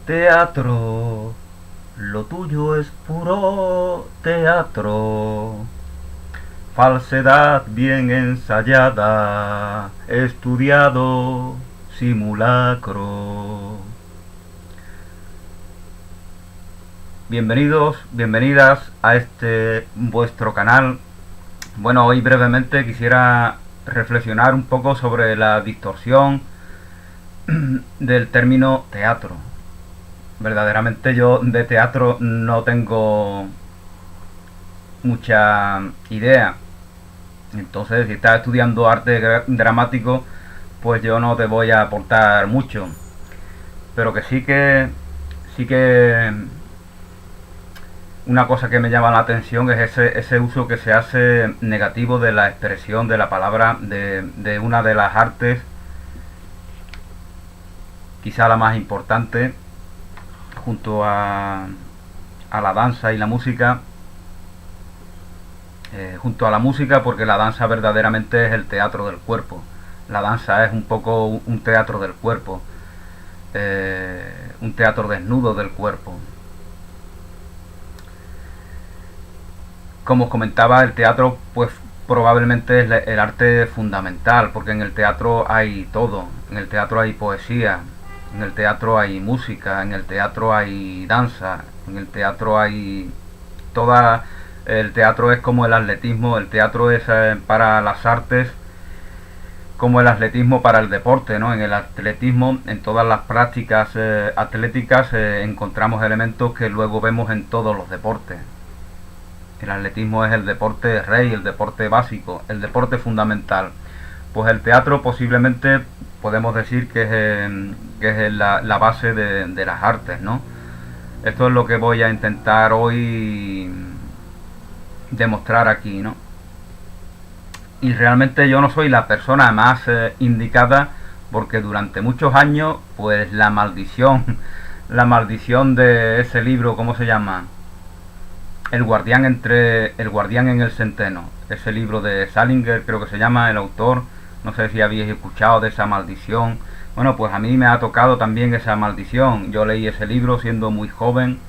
Teatro, lo tuyo es puro teatro. Falsedad bien ensayada, estudiado simulacro. Bienvenidos, bienvenidas a este vuestro canal. Bueno, hoy brevemente quisiera reflexionar un poco sobre la distorsión del término teatro. Verdaderamente yo de teatro no tengo mucha idea. Entonces, si estás estudiando arte dramático, pues yo no te voy a aportar mucho. Pero que sí que una cosa que me llama la atención es ese uso que se hace negativo de la expresión de la palabra de una de las artes, quizá la más importante, junto a la danza y la música. Junto a la música, porque la danza verdaderamente es el teatro del cuerpo. La danza es un poco un teatro del cuerpo, un teatro desnudo del cuerpo. Como os comentaba, el teatro pues probablemente es el arte fundamental, porque en el teatro hay todo. En el teatro hay poesía, en el teatro hay música, en el teatro hay danza, en el teatro hay toda. El teatro es como el atletismo, el teatro es para las artes como el atletismo para el deporte, ¿no? En el atletismo, en todas las prácticas atléticas encontramos elementos que luego vemos en todos los deportes. El atletismo es el deporte rey, el deporte básico, el deporte fundamental. Pues el teatro posiblemente podemos decir que es la base de las artes, ¿no? Esto es lo que voy a intentar hoy demostrar aquí, ¿no? Y realmente yo no soy la persona más indicada, porque durante muchos años pues la maldición de ese libro, ¿cómo se llama? El guardián en el centeno, ese libro de Salinger creo que se llama el autor. No sé si habéis escuchado de esa maldición. Bueno, pues a mí me ha tocado también esa maldición. Yo leí ese libro siendo muy joven,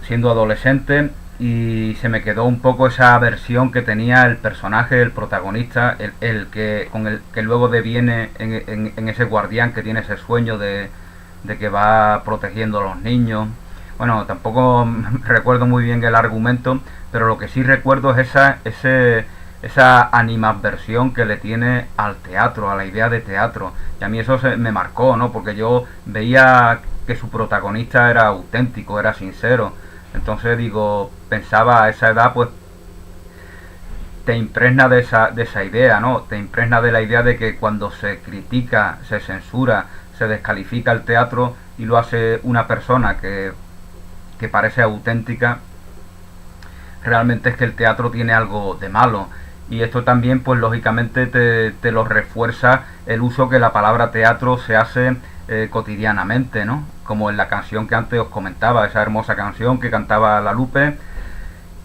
siendo adolescente, y se me quedó un poco esa aversión que tenía el personaje, el protagonista, el que con el que luego deviene en ese guardián que tiene ese sueño de que va protegiendo a los niños. Bueno, tampoco recuerdo muy bien el argumento, pero lo que sí recuerdo es esa animadversión que le tiene al teatro, a la idea de teatro. Y a mí eso me marcó, ¿no? Porque yo veía que su protagonista era auténtico, era sincero. Entonces digo, pensaba a esa edad, pues te impregna de esa idea, ¿no? Te impregna de la idea de que cuando se critica, se censura, se descalifica el teatro y lo hace una persona que parece auténtica, realmente es que el teatro tiene algo de malo. Y esto también pues lógicamente te lo refuerza el uso que la palabra teatro se hace cotidianamente, ¿no? Como en la canción que antes os comentaba, esa hermosa canción que cantaba La Lupe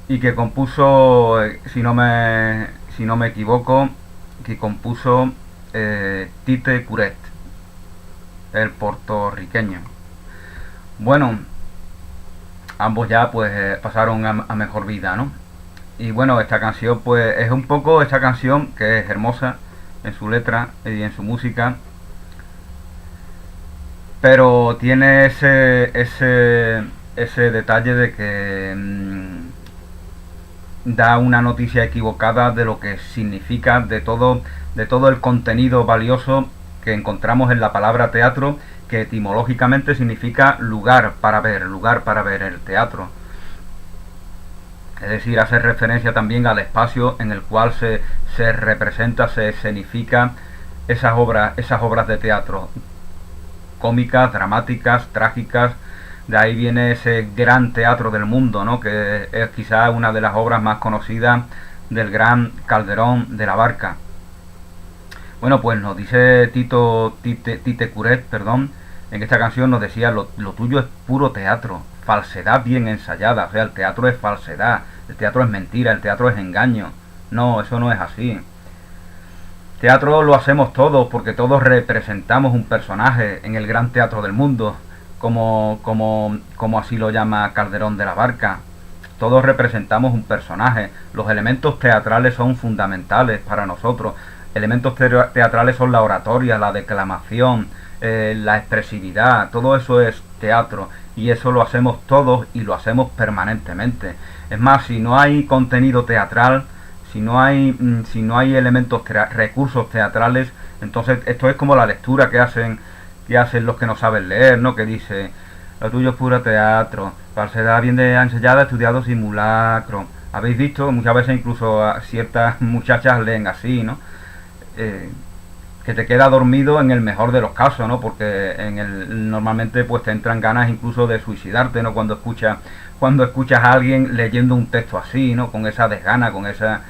y que compuso, si no me equivoco, que compuso Tite Curet, el puertorriqueño. Bueno, ambos ya pues pasaron a mejor vida, ¿no? Y bueno, esta canción pues es un poco esta canción que es hermosa en su letra y en su música, pero tiene ese detalle de que da una noticia equivocada de lo que significa, de todo el contenido valioso que encontramos en la palabra teatro, que etimológicamente significa lugar para ver el teatro. Es decir, hace referencia también al espacio en el cual se representa, se escenifica esas obras de teatro, cómicas, dramáticas, trágicas. De ahí viene ese gran teatro del mundo, ¿no? Que es quizás una de las obras más conocidas del gran Calderón de la Barca. Bueno, pues nos dice Tite Curet, perdón, en esta canción nos decía, lo tuyo es puro teatro, falsedad bien ensayada. O sea, el teatro es falsedad, el teatro es mentira, el teatro es engaño. No, eso no es así. Teatro lo hacemos todos porque todos representamos un personaje en el gran teatro del mundo, como así lo llama Calderón de la Barca. Todos representamos un personaje. Los elementos teatrales son fundamentales para nosotros. Elementos teatrales son la oratoria, la declamación, la expresividad. Todo eso es teatro y eso lo hacemos todos y lo hacemos permanentemente. Es más, si no hay contenido teatral, si no hay elementos, recursos teatrales, entonces esto es como la lectura que hacen los que no saben leer, ¿no? Que dice, lo tuyo es puro teatro, falsedad bien de ensayada, estudiado simulacro. Habéis visto, muchas veces incluso a ciertas muchachas leen así, ¿no? Que te queda dormido en el mejor de los casos, ¿no? Porque normalmente pues te entran ganas incluso de suicidarte, ¿no? Cuando escuchas a alguien leyendo un texto así, ¿no? Con esa desgana, con esa...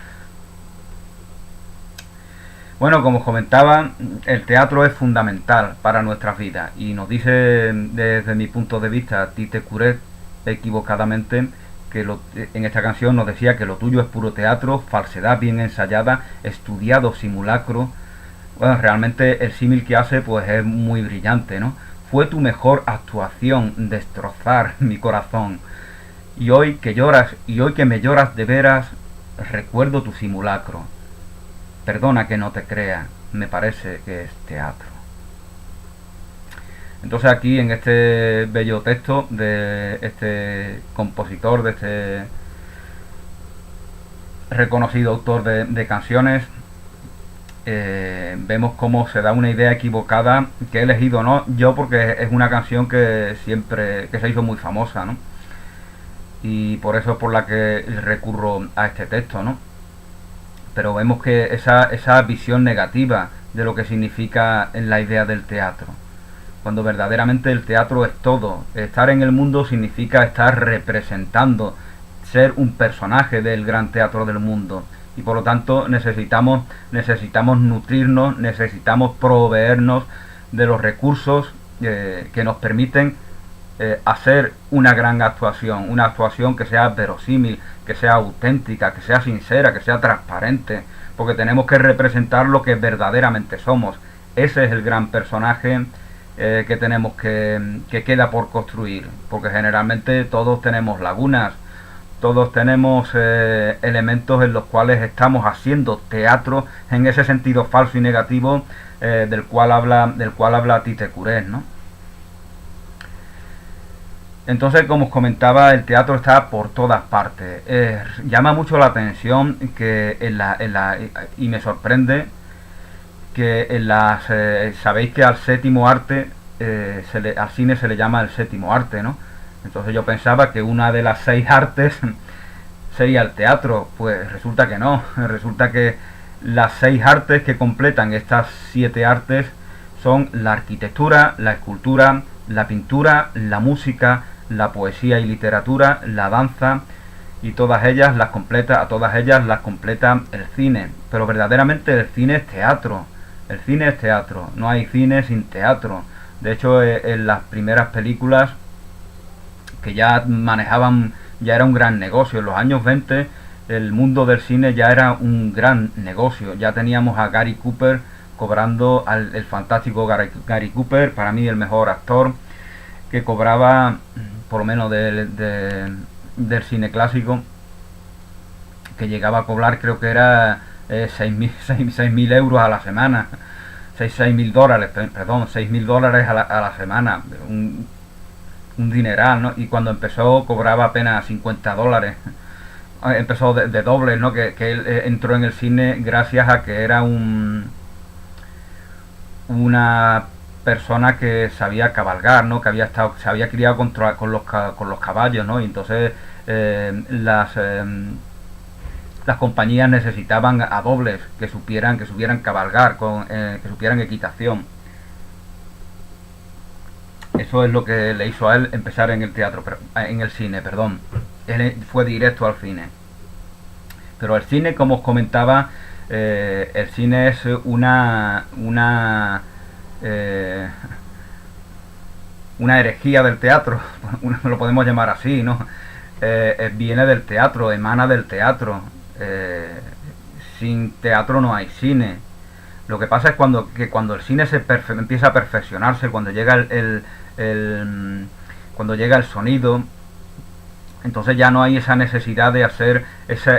Bueno, como os comentaba, el teatro es fundamental para nuestras vidas y nos dice desde mi punto de vista Tite Curet equivocadamente en esta canción nos decía que lo tuyo es puro teatro, falsedad bien ensayada, estudiado simulacro. Bueno, realmente el símil que hace pues es muy brillante, ¿no? Fue tu mejor actuación destrozar mi corazón. Y hoy que lloras, y hoy que me lloras de veras, recuerdo tu simulacro. Perdona que no te crea, me parece que es teatro. Entonces aquí en este bello texto de este compositor, de este reconocido autor de canciones, vemos cómo se da una idea equivocada que he elegido, ¿no? Yo porque es una canción que se hizo muy famosa, ¿no? Y por eso es por la que recurro a este texto, ¿no? Pero vemos que esa visión negativa de lo que significa en la idea del teatro, cuando verdaderamente el teatro es todo. Estar en el mundo significa estar representando, ser un personaje del gran teatro del mundo. Y por lo tanto necesitamos nutrirnos, necesitamos proveernos de los recursos que nos permiten hacer una gran actuación, una actuación que sea verosímil, que sea auténtica, que sea sincera, que sea transparente, porque tenemos que representar lo que verdaderamente somos. Ese es el gran personaje que tenemos que queda por construir, porque generalmente todos tenemos lagunas, todos tenemos elementos en los cuales estamos haciendo teatro en ese sentido falso y negativo del cual habla Tite Curet, ¿no? Entonces, como os comentaba, el teatro está por todas partes. Llama mucho la atención que y me sorprende que sabéis que al séptimo arte, al cine se le llama el séptimo arte, ¿no? Entonces yo pensaba que una de las 6 artes sería el teatro. Pues resulta que no. Resulta que las 6 artes que completan estas 7 artes son la arquitectura, la escultura, la pintura, la música, la poesía y literatura, la danza, y a todas ellas las completa el cine. Pero verdaderamente el cine es teatro. El cine es teatro. No hay cine sin teatro. De hecho, en las primeras películas que ya manejaban, ya era un gran negocio. En los años 20 el mundo del cine ya era un gran negocio. Ya teníamos a Gary Cooper cobrando, el fantástico Gary Cooper, para mí el mejor actor, que cobraba, por lo menos del cine clásico, que llegaba a cobrar, creo que era 6.000 euros a la semana, 6.000 dólares, perdón, 6.000 dólares a la semana, un dineral, ¿no? Y cuando empezó cobraba apenas 50 dólares. Empezó de doble, ¿no? Que él entró en el cine gracias a que era una persona que sabía cabalgar, ¿no? Que se había criado con los caballos, ¿no? Y entonces las compañías necesitaban a dobles que supieran cabalgar, que supieran equitación. Eso es lo que le hizo a él empezar en el cine, perdón. Él fue directo al cine. Pero el cine, como os comentaba, el cine es una herejía del teatro, lo podemos llamar así, ¿no? Viene del teatro, emana del teatro. Sin teatro no hay cine. Lo que pasa es cuando el cine empieza a perfeccionarse, cuando llega cuando llega el sonido, entonces ya no hay esa necesidad de hacer ese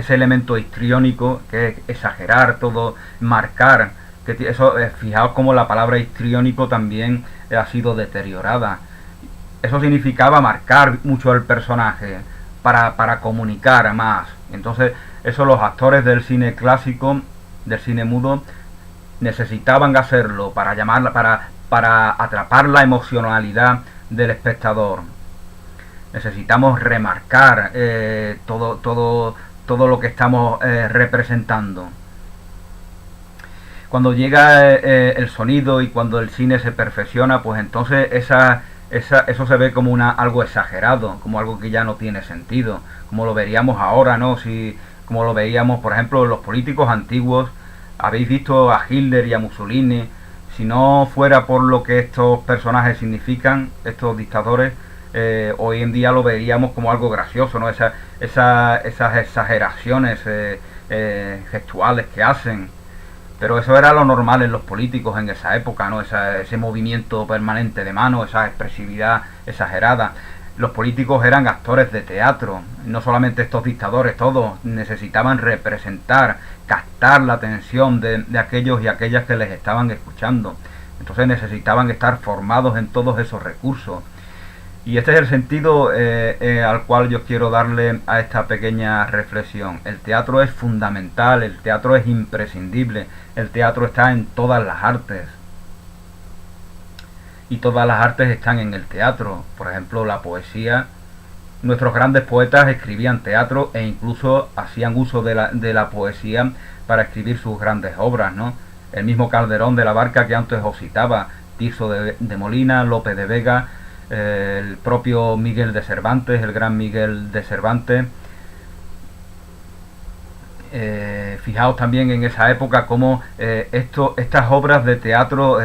elemento histriónico, que es exagerar todo, marcar. Eso, fijaos cómo la palabra histriónico también ha sido deteriorada. Eso significaba marcar mucho al personaje para comunicar más. Entonces, eso los actores del cine clásico, del cine mudo, necesitaban hacerlo para llamarla, para atrapar la emocionalidad del espectador. Necesitamos remarcar todo lo que estamos representando. Cuando llega el sonido y cuando el cine se perfecciona, pues entonces eso se ve como algo exagerado, como algo que ya no tiene sentido, como lo veríamos ahora, ¿no? Como lo veíamos, por ejemplo, los políticos antiguos. Habéis visto a Hitler y a Mussolini. Si no fuera por lo que estos personajes significan, estos dictadores, hoy en día lo veríamos como algo gracioso, ¿no? Esas exageraciones gestuales que hacen. Pero eso era lo normal en los políticos en esa época, ¿no? Ese movimiento permanente de mano, esa expresividad exagerada. Los políticos eran actores de teatro, no solamente estos dictadores, todos necesitaban representar, captar la atención de aquellos y aquellas que les estaban escuchando. Entonces necesitaban estar formados en todos esos recursos. Y este es el sentido al cual yo quiero darle a esta pequeña reflexión. El teatro es fundamental, el teatro es imprescindible, el teatro está en todas las artes. Y todas las artes están en el teatro. Por ejemplo, la poesía. Nuestros grandes poetas escribían teatro e incluso hacían uso de la poesía para escribir sus grandes obras, ¿no? El mismo Calderón de la Barca que antes os citaba, Tirso de Molina, Lope de Vega, el propio Miguel de Cervantes, el gran Miguel de Cervantes. Fijaos también en esa época cómo estas obras de teatro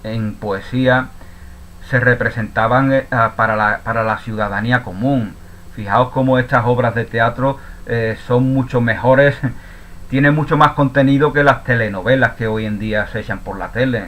en poesía se representaban para la ciudadanía común. Fijaos cómo estas obras de teatro son mucho mejores, tienen mucho más contenido que las telenovelas que hoy en día se echan por la tele.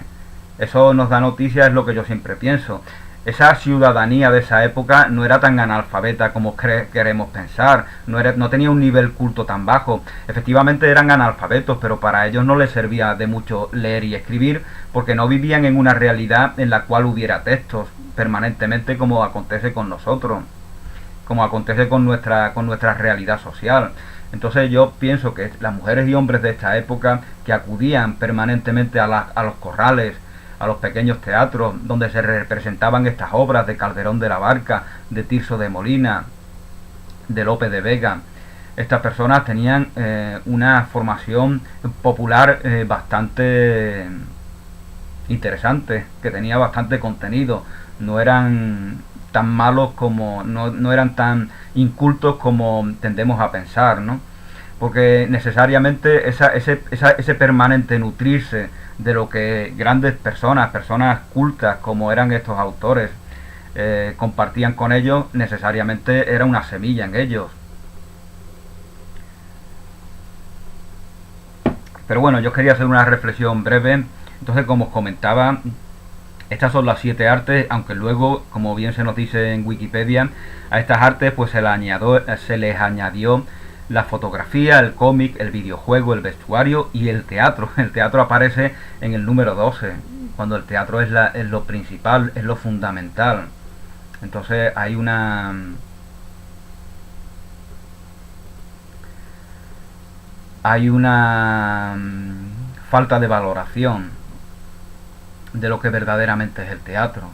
Eso nos da noticias, es lo que yo siempre pienso. Esa ciudadanía de esa época no era tan analfabeta como queremos pensar, no tenía un nivel culto tan bajo. Efectivamente eran analfabetos, pero para ellos no les servía de mucho leer y escribir, porque no vivían en una realidad en la cual hubiera textos permanentemente como acontece con nosotros, como acontece con nuestra realidad social. Entonces yo pienso que las mujeres y hombres de esta época que acudían permanentemente a los corrales, a los pequeños teatros donde se representaban estas obras de Calderón de la Barca, de Tirso de Molina, de Lope de Vega. Estas personas tenían una formación popular bastante interesante, que tenía bastante contenido. No eran tan malos como, no eran tan incultos como tendemos a pensar, ¿no? Porque necesariamente ese permanente nutrirse de lo que grandes personas cultas como eran estos autores, compartían con ellos, necesariamente era una semilla en ellos. Pero bueno, yo quería hacer una reflexión breve. Entonces, como os comentaba, estas son las 7 artes, aunque luego, como bien se nos dice en Wikipedia, a estas artes pues se les añadió la fotografía, el cómic, el videojuego, el vestuario y el teatro. El teatro aparece en el número 12, cuando el teatro es lo principal, es lo fundamental. Entonces hay una falta de valoración de lo que verdaderamente es el teatro.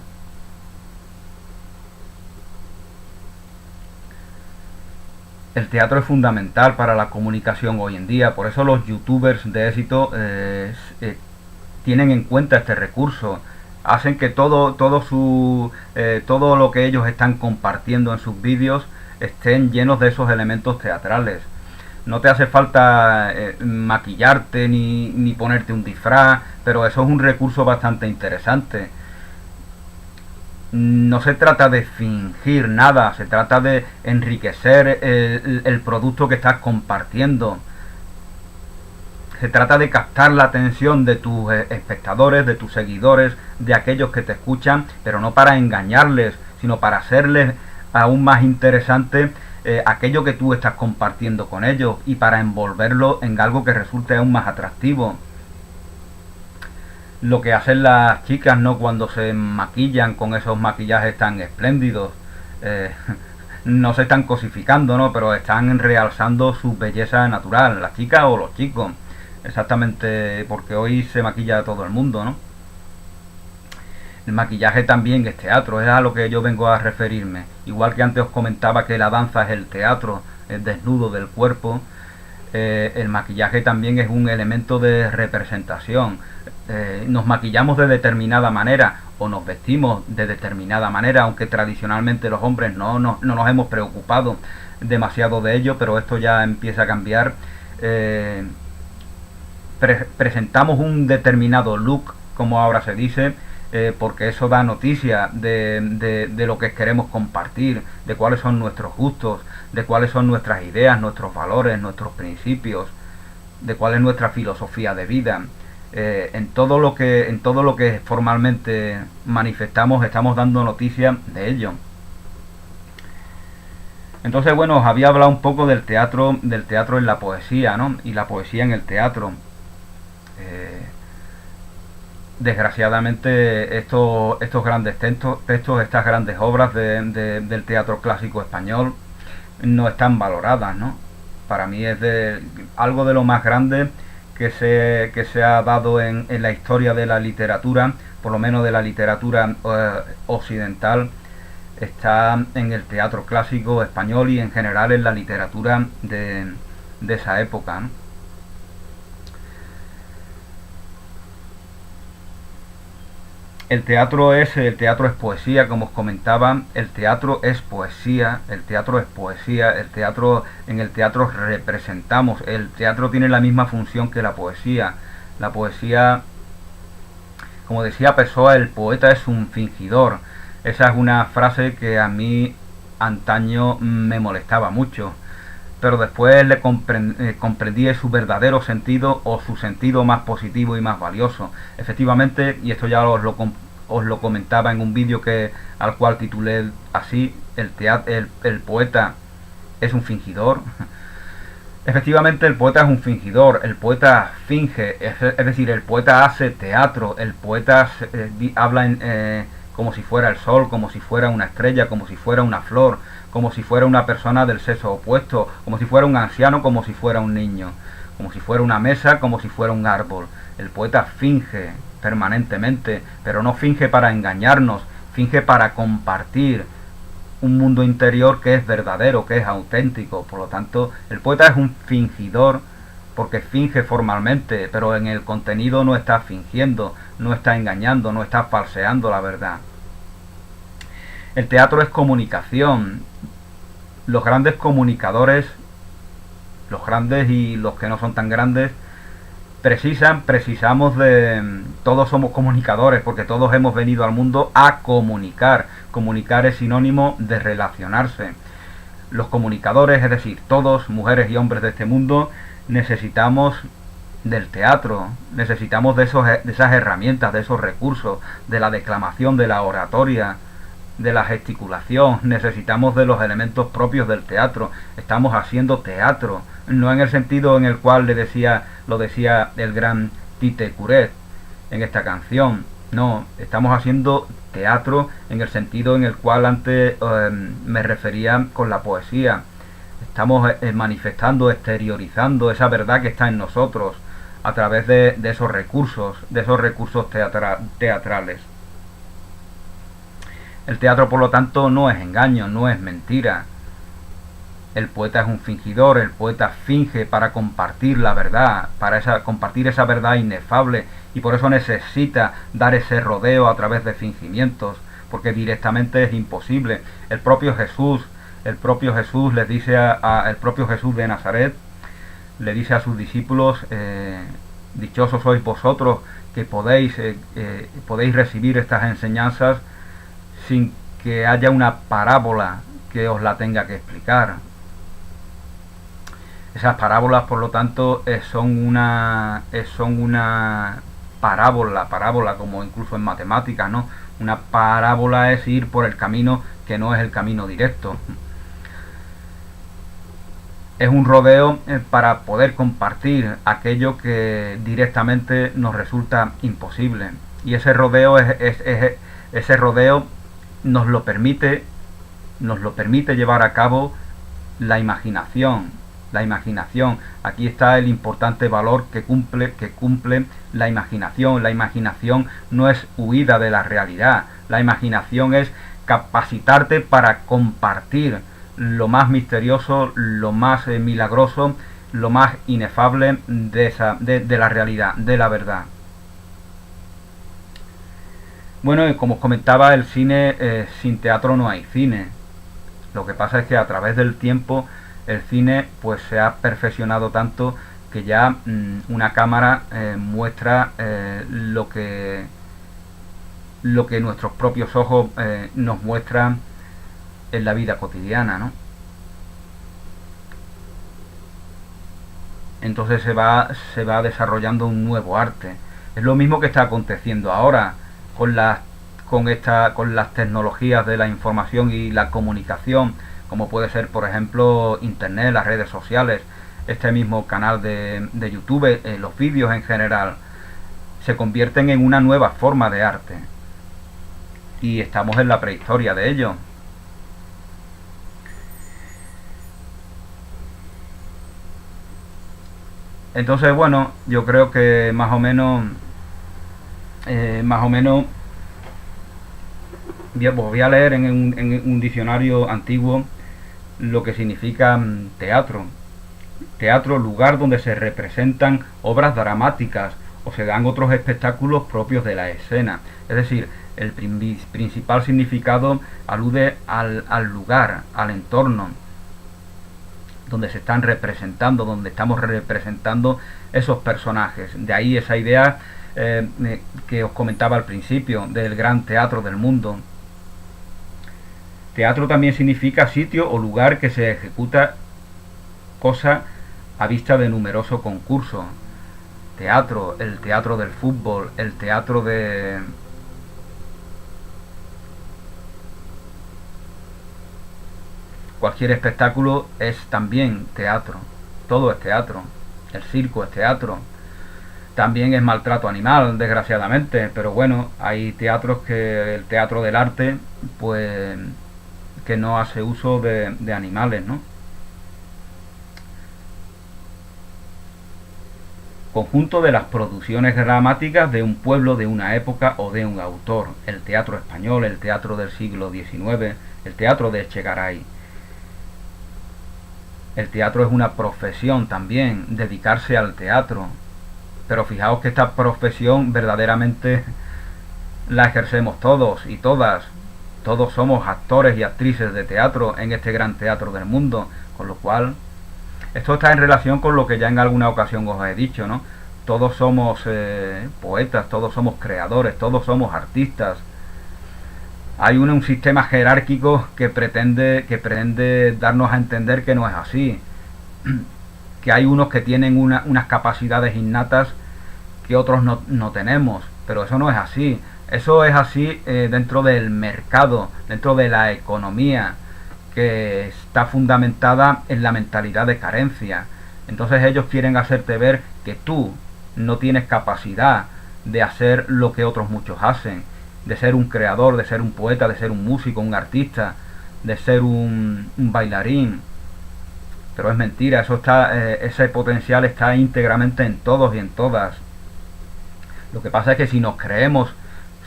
El teatro es fundamental para la comunicación hoy en día, por eso los youtubers de éxito tienen en cuenta este recurso, hacen que todo lo que ellos están compartiendo en sus vídeos estén llenos de esos elementos teatrales. No te hace falta maquillarte ni ponerte un disfraz, pero eso es un recurso bastante interesante. no se trata de fingir nada, se trata de enriquecer el producto que estás compartiendo. Se trata de captar la atención de tus espectadores, de tus seguidores, de aquellos que te escuchan, pero no para engañarles, sino para hacerles aún más interesante aquello que tú estás compartiendo con ellos y para envolverlo en algo que resulte aún más atractivo. Lo que hacen las chicas, ¿no?, cuando se maquillan con esos maquillajes tan espléndidos. Eh, no se están cosificando, ¿no?, pero están realzando su belleza natural, las chicas o los chicos. Exactamente, porque hoy se maquilla todo el mundo, ¿no? El maquillaje también es teatro, es a lo que yo vengo a referirme. Igual que antes os comentaba que la danza es el teatro, el desnudo del cuerpo, el maquillaje también es un elemento de representación. Nos maquillamos de determinada manera o nos vestimos de determinada manera, aunque tradicionalmente los hombres no nos hemos preocupado demasiado de ello, pero esto ya empieza a cambiar. Presentamos un determinado look, como ahora se dice, porque eso da noticia de lo que queremos compartir, de cuáles son nuestros gustos, de cuáles son nuestras ideas, nuestros valores, nuestros principios, de cuál es nuestra filosofía de vida. En todo lo que formalmente manifestamos estamos dando noticia de ello. Entonces, bueno, os había hablado un poco del teatro en la poesía, ¿no? Y la poesía en el teatro. Desgraciadamente estos grandes textos, estas grandes obras del teatro clásico español no están valoradas, ¿no? Para mí es algo de lo más grande que se ha dado en la historia de la literatura, por lo menos de la literatura occidental, está en el teatro clásico español y en general en la literatura de esa época, ¿no? El teatro es poesía, como os comentaba. El teatro es poesía. En el teatro representamos. El teatro tiene la misma función que la poesía. La poesía, como decía Pessoa, el poeta es un fingidor. Esa es una frase que a mí antaño me molestaba mucho, pero después comprendí su verdadero sentido, o su sentido más positivo y más valioso. Efectivamente, y esto ya os lo comentaba en un vídeo al cual titulé así, el poeta es un fingidor. Efectivamente, el poeta es un fingidor, el poeta finge, es decir, el poeta hace teatro, el poeta habla como si fuera el sol, como si fuera una estrella, como si fuera una flor, como si fuera una persona del sexo opuesto, como si fuera un anciano, como si fuera un niño, como si fuera una mesa, como si fuera un árbol. El poeta finge permanentemente, pero no finge para engañarnos, finge para compartir un mundo interior que es verdadero, que es auténtico. Por lo tanto, el poeta es un fingidor porque finge formalmente, pero en el contenido no está fingiendo, no está engañando, no está falseando la verdad. El teatro es comunicación. Los grandes comunicadores, los grandes y los que no son tan grandes, precisamos de... Todos somos comunicadores porque todos hemos venido al mundo a comunicar. Comunicar es sinónimo de relacionarse. Los comunicadores, es decir, todos, mujeres y hombres de este mundo, necesitamos del teatro, necesitamos de esas herramientas, de esos recursos, de la declamación, de la oratoria, de la gesticulación. Necesitamos de los elementos propios del teatro. Estamos haciendo teatro, no en el sentido en el cual lo decía el gran Tite Curet en esta canción. No, estamos haciendo teatro en el sentido en el cual antes me refería con la poesía. Estamos manifestando, exteriorizando esa verdad que está en nosotros a través de esos recursos, teatrales. El teatro, por lo tanto, no es engaño, no es mentira. El poeta es un fingidor, el poeta finge para compartir la verdad, compartir esa verdad inefable, y por eso necesita dar ese rodeo a través de fingimientos, porque directamente es imposible. El propio Jesús les dice el propio Jesús de Nazaret le dice a sus discípulos: dichosos sois vosotros que podéis recibir estas enseñanzas sin que haya una parábola que os la tenga que explicar. Esas parábolas, por lo tanto, son una parábola, como incluso en matemáticas, ¿no? Una parábola es ir por el camino que no es el camino directo. Es un rodeo para poder compartir aquello que directamente nos resulta imposible. Y ese rodeo ese rodeo nos lo permite llevar a cabo la imaginación. La imaginación. Aquí está el importante valor que cumple la imaginación. La imaginación no es huida de la realidad. La imaginación es capacitarte para compartir lo más misterioso, lo más milagroso, lo más inefable de la realidad, de la verdad. Bueno, y como os comentaba, el cine, sin teatro no hay cine. Lo que pasa es que a través del tiempo el cine pues se ha perfeccionado tanto que ya una cámara muestra lo que nuestros propios ojos nos muestran en la vida cotidiana, ¿no? Entonces se va desarrollando un nuevo arte. Es lo mismo que está aconteciendo ahora con con las tecnologías de la información y la comunicación, como puede ser, por ejemplo, internet, las redes sociales, este mismo canal de YouTube, los vídeos en general, se convierten en una nueva forma de arte. Y estamos en la prehistoria de ello. Entonces, bueno, yo creo que más o menos voy a leer en un diccionario antiguo lo que significa teatro. Teatro, lugar donde se representan obras dramáticas o se dan otros espectáculos propios de la escena. Es decir, el principal significado alude al lugar, al entorno donde se están representando, donde estamos representando esos personajes. De ahí esa idea que os comentaba al principio, del gran teatro del mundo. Teatro también significa sitio o lugar que se ejecuta cosa a vista de numerosos concursos. Teatro, el teatro del fútbol, el teatro de... Cualquier espectáculo es también teatro. Todo es teatro. El circo es teatro. También es maltrato animal, desgraciadamente. Pero bueno, hay teatros que el teatro del arte, pues, que no hace uso de animales, ¿no? Conjunto de las producciones dramáticas de un pueblo, de una época o de un autor. El teatro español, el teatro del siglo XIX, el teatro de Echegaray. El teatro es una profesión también, dedicarse al teatro. Pero fijaos que esta profesión verdaderamente la ejercemos todos y todas. Todos somos actores y actrices de teatro en este gran teatro del mundo. Con lo cual, esto está en relación con lo que ya en alguna ocasión os he dicho, ¿no? Todos somos poetas, todos somos creadores, todos somos artistas. Hay un sistema jerárquico que pretende darnos a entender que no es así. Que hay unos que tienen unas capacidades innatas que otros no tenemos. Pero eso no es así. Eso es así dentro del mercado, dentro de la economía, que está fundamentada en la mentalidad de carencia. Entonces ellos quieren hacerte ver que tú no tienes capacidad de hacer lo que otros muchos hacen, de ser un creador, de ser un poeta, de ser un músico, un artista, de ser un bailarín. Pero es mentira, ese potencial está íntegramente en todos y en todas. Lo que pasa es que si nos creemos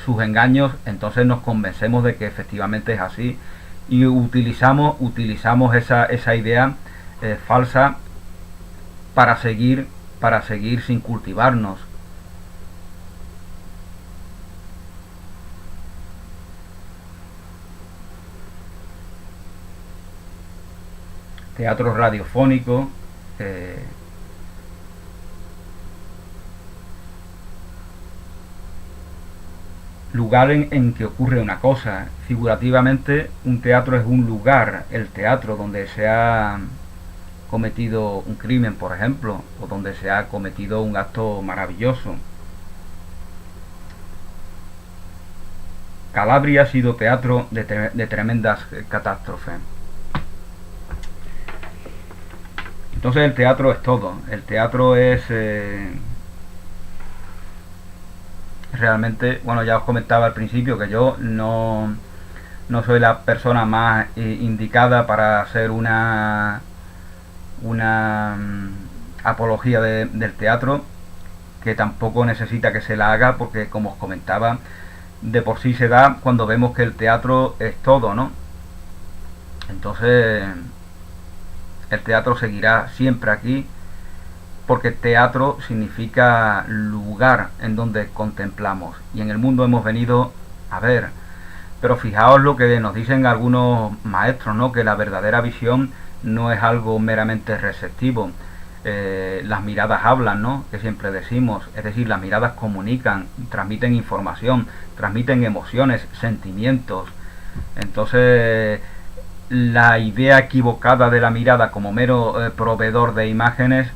sus engaños, entonces nos convencemos de que efectivamente es así y utilizamos esa idea falsa para seguir sin cultivarnos. Teatro radiofónico, lugar en que ocurre una cosa. Figurativamente, un teatro es un lugar, el teatro donde se ha cometido un crimen, por ejemplo, o donde se ha cometido un acto maravilloso. Calabria ha sido teatro de tremendas catástrofes. Entonces el teatro es todo. El teatro es realmente, bueno, ya os comentaba al principio que yo no soy la persona más indicada para hacer una apología del teatro, que tampoco necesita que se la haga, porque como os comentaba, de por sí se da cuando vemos que el teatro es todo, ¿no? Entonces el teatro seguirá siempre aquí, porque teatro significa lugar en donde contemplamos, y en el mundo hemos venido a ver. Pero fijaos lo que nos dicen algunos maestros, ¿no? Que la verdadera visión no es algo meramente receptivo. Las miradas hablan, ¿no? Que siempre decimos, es decir, las miradas comunican, transmiten información, transmiten emociones, sentimientos. Entonces, la idea equivocada de la mirada como mero proveedor de imágenes,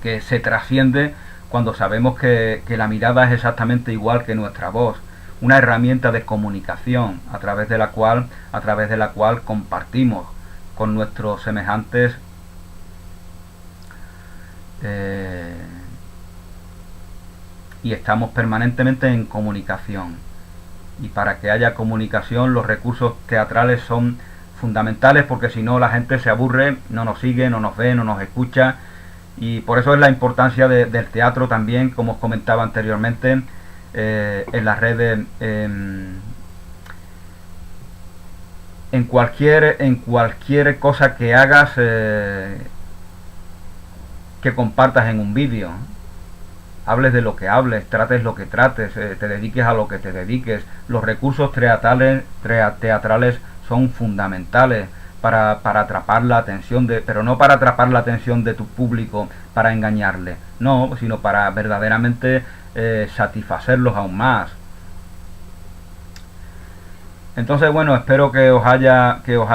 que se trasciende cuando sabemos que la mirada es exactamente igual que nuestra voz, una herramienta de comunicación a través de la cual compartimos con nuestros semejantes y estamos permanentemente en comunicación. Y para que haya comunicación, los recursos teatrales son fundamentales, porque si no la gente se aburre, no nos sigue, no nos ve, no nos escucha. Y por eso es la importancia del teatro también, como os comentaba anteriormente, en las redes, en cualquier cosa que hagas, que compartas en un vídeo. Hables de lo que hables, trates lo que trates, te dediques a lo que te dediques. Los recursos teatrales son fundamentales para atrapar la atención pero no para atrapar la atención de tu público para engañarle, no, sino para verdaderamente satisfacerlos aún más. Entonces, bueno, espero que os haya quedado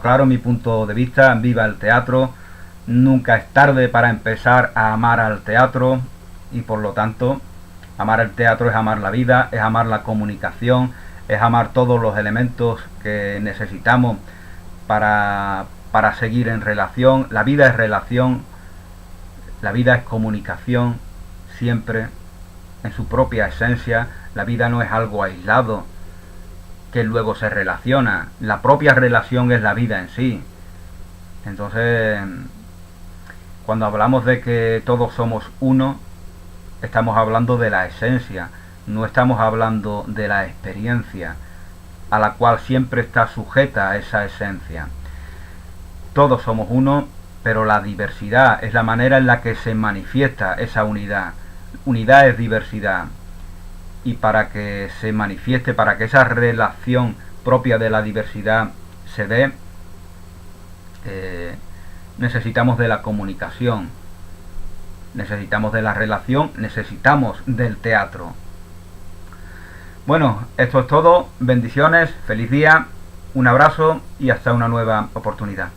claro mi punto de vista. Viva el teatro. Nunca es tarde para empezar a amar al teatro, y por lo tanto, amar el teatro es amar la vida, es amar la comunicación, es amar todos los elementos que necesitamos para seguir en relación. La vida es relación, la vida es comunicación, siempre en su propia esencia. La vida no es algo aislado que luego se relaciona, la propia relación es la vida en sí. Entonces, cuando hablamos de que todos somos uno, estamos hablando de la esencia, no estamos hablando de la experiencia, a la cual siempre está sujeta a esa esencia. Todos somos uno, pero la diversidad es la manera en la que se manifiesta esa unidad. Unidad es diversidad. Y para que se manifieste, para que esa relación propia de la diversidad se dé, necesitamos de la comunicación, necesitamos de la relación, necesitamos del teatro. Bueno, esto es todo. Bendiciones, feliz día, un abrazo y hasta una nueva oportunidad.